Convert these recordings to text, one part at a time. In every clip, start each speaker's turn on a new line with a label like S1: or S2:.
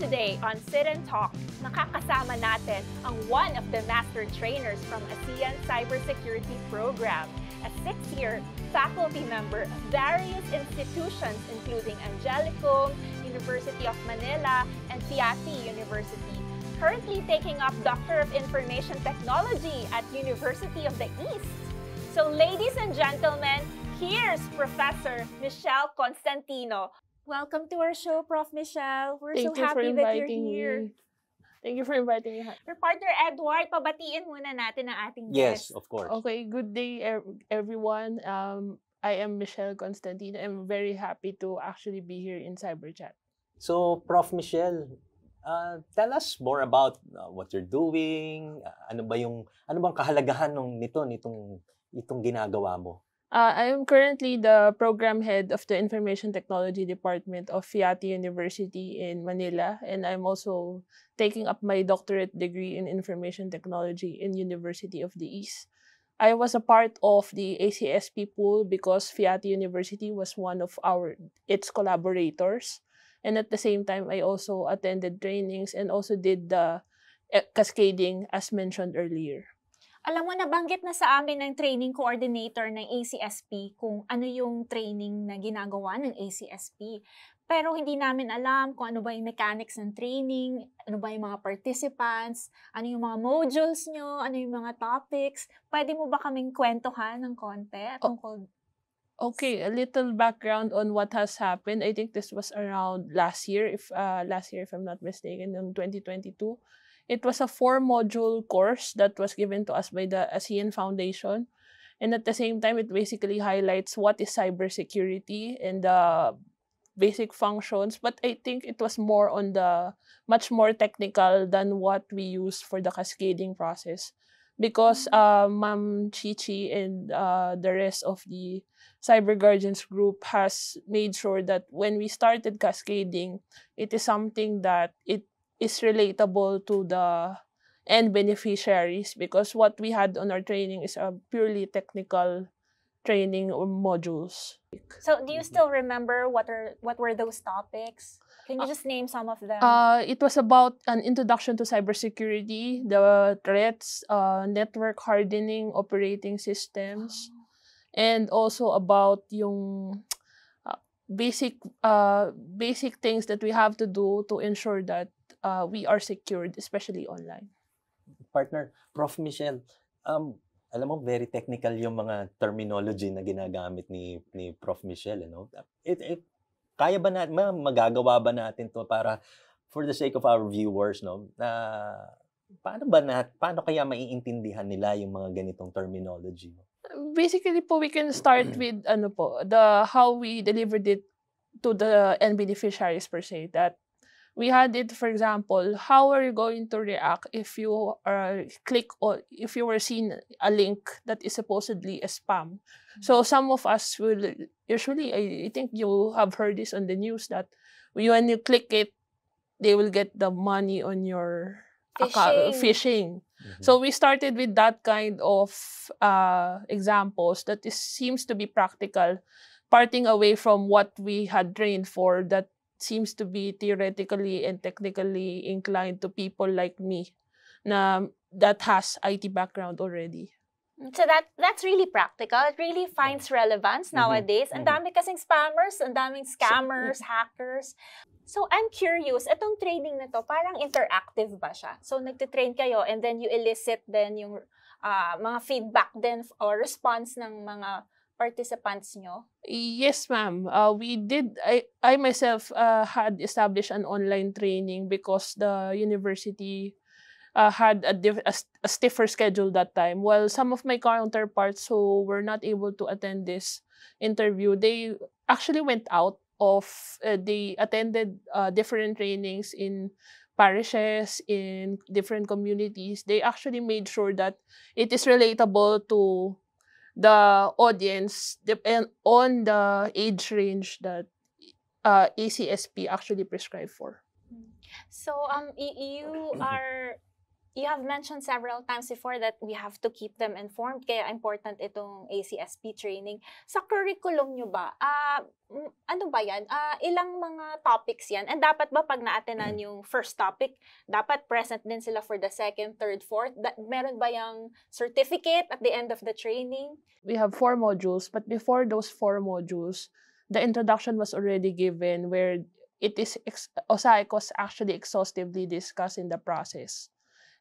S1: Today on Sit and Talk, makakasama natin ang one of the master trainers from ASEAN Cybersecurity Program, a 6-year faculty member of various institutions including Angelicum, University of Manila, and Fiati University, currently taking up Doctor of Information Technology at University of the East. So ladies and gentlemen, here's Professor Michelle Constantino. Welcome to our show, Prof. Michelle. We're so happy that you're here.
S2: Thank you for inviting me.
S1: Your partner, Edward, pabatiin muna natin ang ating
S3: Yes,
S1: guest.
S3: of course.
S2: Okay, good day, everyone. I am Michelle Constantino. I'm very happy to actually be here in CyberChat.
S3: So, Prof. Michelle, tell us more about what you're doing. Ano bang kahalagahan itong ginagawa mo?
S2: I am currently the program head of the Information Technology Department of Fiati University in Manila, and I'm also taking up my doctorate degree in Information Technology in University of the East. I was a part of the ACSP pool because Fiati University was one of its collaborators, and at the same time, I also attended trainings and also did the cascading as mentioned earlier.
S1: Alam mo, nabanggit na sa amin ng training coordinator ng ACSP kung ano yung training na ginagawa ng ACSP. Pero hindi namin alam kung ano ba yung mechanics ng training, ano ba yung mga participants, ano yung mga modules nyo, ano yung mga topics. Pwede mo ba kaming kwentuhan ng konti tungkol?
S2: Okay, a little background on what has happened. I think this was around last year, if I'm not mistaken, in 2022. It was a 4-module course that was given to us by the ASEAN Foundation. And at the same time, it basically highlights what is cybersecurity and the basic functions. But I think it was more on the much more technical than what we use for the cascading process. Because Ma'am Chichi and the rest of the Cyber Guardians group has made sure that when we started cascading, it is something that it is relatable to the end beneficiaries, because what we had on our training is a purely technical training or modules.
S1: So do you still remember what were those topics? Can you just name some of them?
S2: It was about an introduction to cybersecurity, the threats, network hardening, operating systems, and also about yung basic things that we have to do to ensure that we are secured, especially online.
S3: Partner, Prof. Michelle, alam mo, very technical yung mga terminology na ginagamit ni Prof. Michelle. Ano? Kaya ba natin, magagawa ba natin to para, for the sake of our viewers, no, paano kaya maiintindihan nila yung mga ganitong terminology?
S2: Basically po, we can start with how we delivered it to the end beneficiaries per se. That we had it, for example, how are you going to react if you if you were seen a link that is supposedly a spam? So some of us will usually, I think you have heard this on the news, that when you click it, they will get the money on your account, phishing.
S3: Mm-hmm.
S2: So we started with that kind of examples that seems to be practical, parting away from what we had trained for, that seems to be theoretically and technically inclined to people like me that has IT background already.
S1: So that's really practical. It really finds relevance nowadays. Ang dami kasing spammers, ang daming scammers, hackers. So I'm curious, itong training na to, parang interactive ba siya? So nagtitrain kayo and then you elicit then yung mga feedback then or response ng mga participants nyo?
S2: Yes, ma'am. We did. I myself had established an online training because the university had a stiffer schedule that time. While some of my counterparts who were not able to attend this interview, they actually went out of, they attended different trainings in parishes, in different communities. They actually made sure that it is relatable to the audience depend on the age range that ACSP actually prescribed for.
S1: So you you have mentioned several times before that we have to keep them informed, kaya important itong ACSP training. Sa curriculum nyo ba, ano ba yan? Ilang mga topics yan? And dapat ba pag na-attenan yung first topic, dapat present din sila for the second, third, fourth? Meron ba yung certificate at the end of the training?
S2: We have 4 modules, but before those 4 modules, the introduction was already given where it is OSAIC was actually exhaustively discussed in the process.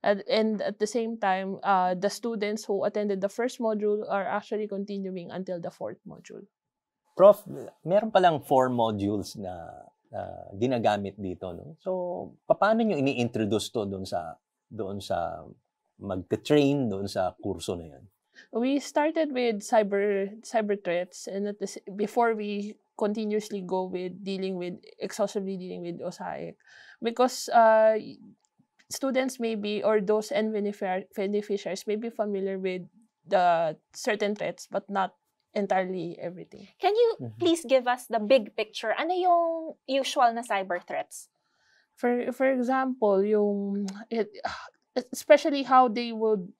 S2: And at the same time, the students who attended the first module are actually continuing until the 4th module.
S3: Prof, meron palang 4 modules na ginagamit dito, no? So, paano nyo ini-introduce to doon sa mag-train doon sa kurso na yan?
S2: We started with cyber threats, and before we continuously go with exhaustively dealing with OSAIC, because students maybe, or those end beneficiaries may be familiar with the certain threats, but not entirely everything.
S1: Can you please give us the big picture? Ano yung usual na cyber threats?
S2: For example, especially how they would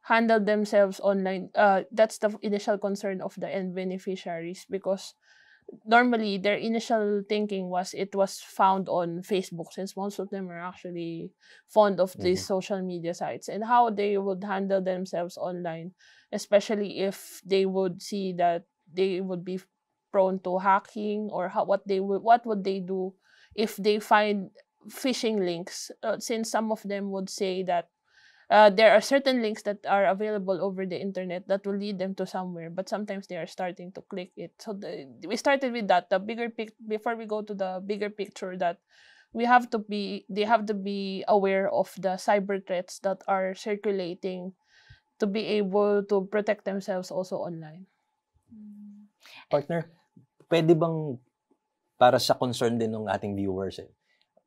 S2: handle themselves online. That's the initial concern of the end beneficiaries, because normally their initial thinking was it was found on Facebook, since most of them are actually fond of these social media sites, and how they would handle themselves online, especially if they would see that they would be prone to hacking, or what would they do if they find phishing links, since some of them would say that there are certain links that are available over the internet that will lead them to somewhere, but sometimes they are starting to click it. So we started with that. Before we go to the bigger picture, that they have to be aware of the cyber threats that are circulating to be able to protect themselves also online.
S3: Partner, pwede bang, para sa concern din ng ating viewers,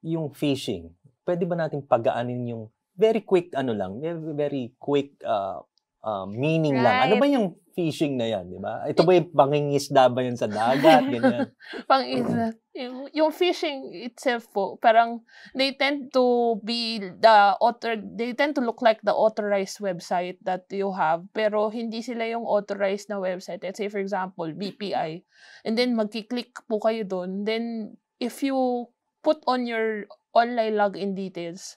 S3: yung phishing, pwede ba natin pagaanin yung very quick meaning lang. Ano ba yung phishing na yan, di ba? Ito ba yung pangingisda ba yan sa dagat, ganyan?
S2: Pangingisda. Yung phishing itself po, parang they tend to look like the authorized website that you have, pero hindi sila yung authorized na website. Let's say for example, BPI. And then magki-click po kayo doon. Then if you put on your online login details,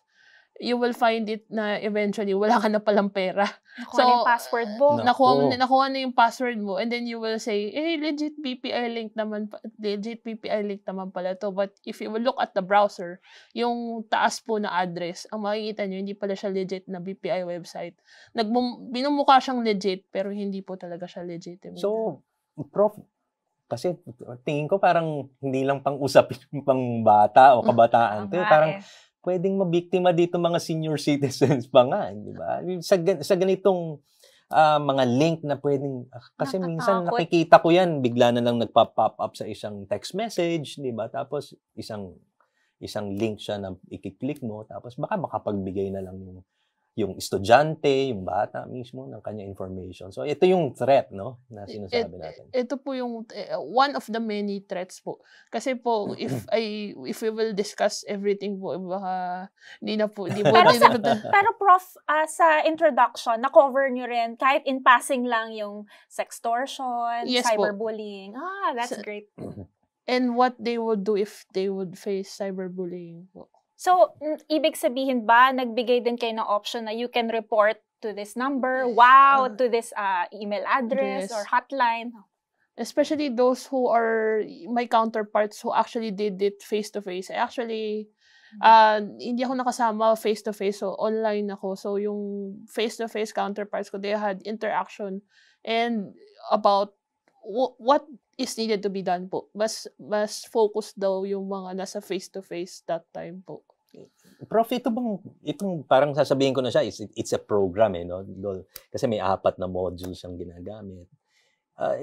S2: you will find it na eventually wala ka na palang pera.
S1: Nakuha na yung password mo.
S2: Nakuha na yung password mo, and then you will say, legit BPI link naman pala to. But if you will look at the browser, yung taas po na address, ang makikita nyo, hindi pala siya legit na BPI website. Binumukha siyang legit, pero hindi po talaga siya legitimate.
S3: So, Prof, kasi tingin ko parang hindi lang pang-usapin pang bata o kabataan. Parang pwedeng mabiktima dito mga senior citizens pa nga, di ba? Sa ganitong mga link na pwedeng, kasi minsan nakikita ko yan, bigla na lang nagpa-pop up sa isang text message, di ba? Tapos isang link siya na i-click mo, tapos baka makapagbigay na lang yung estudyante, yung bata mismo ng kanya information. So ito yung threat, no, na sinasabi natin.
S2: Ito po yung one of the many threats po. Kasi po if we will discuss everything po, baka
S1: pero Prof, sa introduction, na-cover nyo rin kahit in passing lang yung sextortion,
S2: yes,
S1: cyberbullying. That's great.
S2: And what they would do if they would face cyberbullying po.
S1: So, ibig sabihin ba, nagbigay din kayo ng option na you can report to this number, to this email address or hotline?
S2: Especially those who are my counterparts who actually did it face-to-face. Actually, hindi ako nakasama face-to-face, so online ako. So, yung face-to-face counterparts ko, they had interaction and about what is needed to be done po. Mas focused daw yung mga nasa face-to-face that time po.
S3: Prof, itong parang sasabihin ko na siya, it's a program, no? Kasi may 4 na modules ang ginagamit.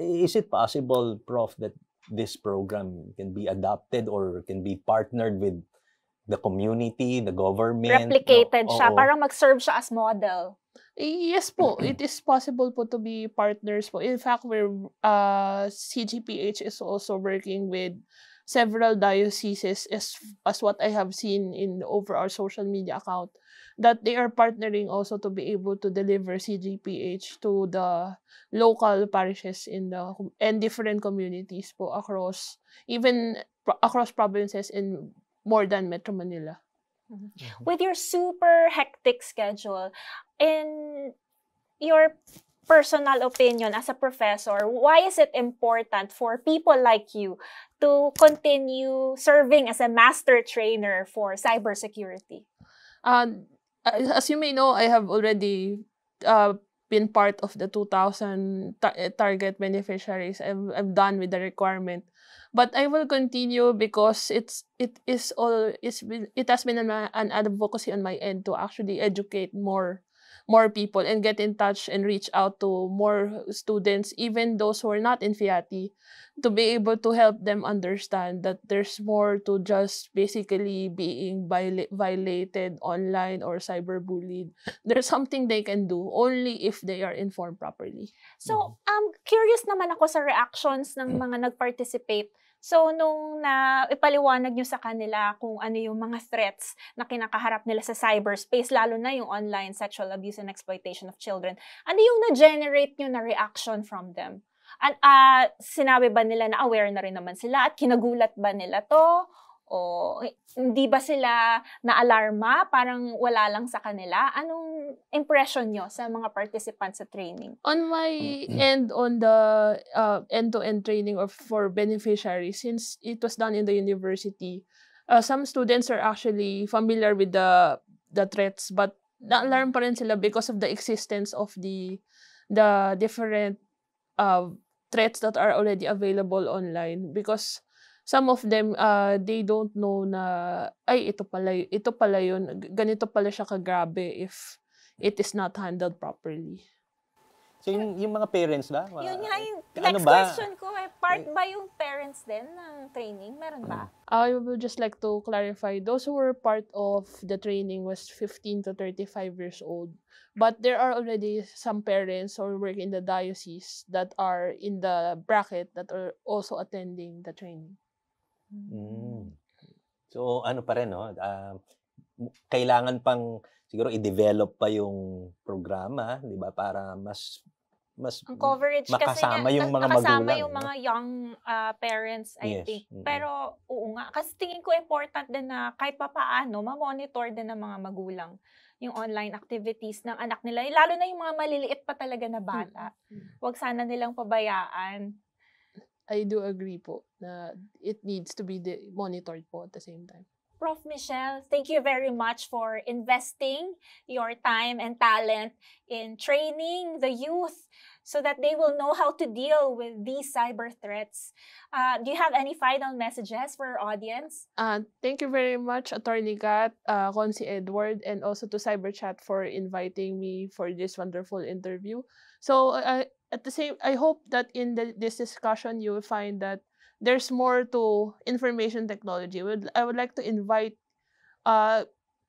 S3: Is it possible, Prof, that this program can be adopted or can be partnered with the community, the government?
S1: Replicated siya, parang mag-serve siya as model.
S2: Yes po, it is possible po to be partners po. In fact, CGPH is also working with several dioceses, as what I have seen in over our social media account, that they are partnering also to be able to deliver CGPH to the local parishes and different communities po across, even across provinces in more than Metro Manila.
S1: With your super hectic schedule, in your personal opinion as a professor, why is it important for people like you to continue serving as a master trainer for cybersecurity?
S2: As you may know, I have already been part of the 2,000 target beneficiaries. I'm done with the requirement, but I will continue because it has been an advocacy on my end to actually educate more people and get in touch and reach out to more students, even those who are not in FIATI, to be able to help them understand that there's more to just basically being violated online or cyberbullied. There's something they can do only if they are informed properly.
S1: So, curious naman ako sa reactions ng mga nag-participate. So, nung ipaliwanag nyo sa kanila kung ano yung mga threats na kinakaharap nila sa cyberspace, lalo na yung online sexual abuse and exploitation of children, ano yung na-generate nyo na reaction from them? Sinabi ba nila na aware na rin naman sila at kinagulat ba nila to? O hindi ba sila na-alarma? Parang wala lang sa kanila? Anong impression nyo sa mga participants sa training?
S2: On my end, on the end-to-end training for beneficiaries, since it was done in the university, some students are actually familiar with the threats, but na-alarm pa rin sila because of the existence of the different threats that are already available online. Because some of them, they don't know na, ay, ito pala yun, ganito pala siya kagrabe if it is not handled properly.
S3: So, yung mga parents ba?
S1: Yun nga yung next question ko. Part ba yung parents din ng training? Meron ba?
S2: I would just like to clarify, those who were part of the training was 15 to 35 years old. But there are already some parents who work in the diocese that are in the bracket that are also attending the training.
S3: So, ano pa rin, no? Kailangan pang siguro i-develop pa yung programa, di ba? Para mas
S1: ang coverage
S3: makasama
S1: kasi
S3: yung mga magulang.
S1: Makasama yung mga young parents, I think.
S3: Mm-hmm.
S1: Pero, oo nga. Kasi tingin ko important din na kahit papaano, ma-monitor din ng mga magulang yung online activities ng anak nila. Lalo na yung mga maliliit pa talaga na bata. Huwag sana nilang pabayaan.
S2: I do agree po na it needs to be monitored po at the same time.
S1: Prof. Michelle, thank you very much for investing your time and talent in training the youth so that they will know how to deal with these cyber threats. Do you have any final messages for our audience?
S2: Thank you very much, Attorney Kat, Consi Edward, and also to CyberChat for inviting me for this wonderful interview. So, I hope that in this discussion, you will find that there's more to information technology. I would like to invite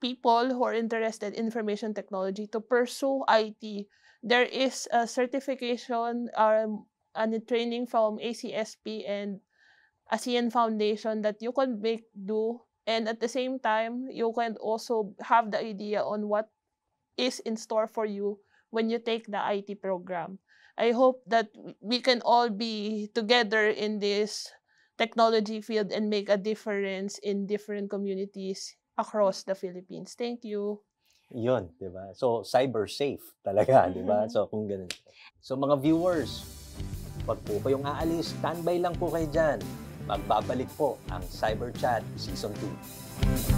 S2: people who are interested in information technology to pursue IT. There is a certification and a training from ACSP and ASEAN Foundation that you can do, and at the same time, you can also have the idea on what is in store for you when you take the IT program. I hope that we can all be together in this technology field and make a difference in different communities across the Philippines. Thank you.
S3: Yun, di ba? So, cyber safe talaga, di ba? So, kung ganun. So, mga viewers, wag po kayong aalis, standby lang po kayo dyan. Magbabalik po ang CyberChat Season 2.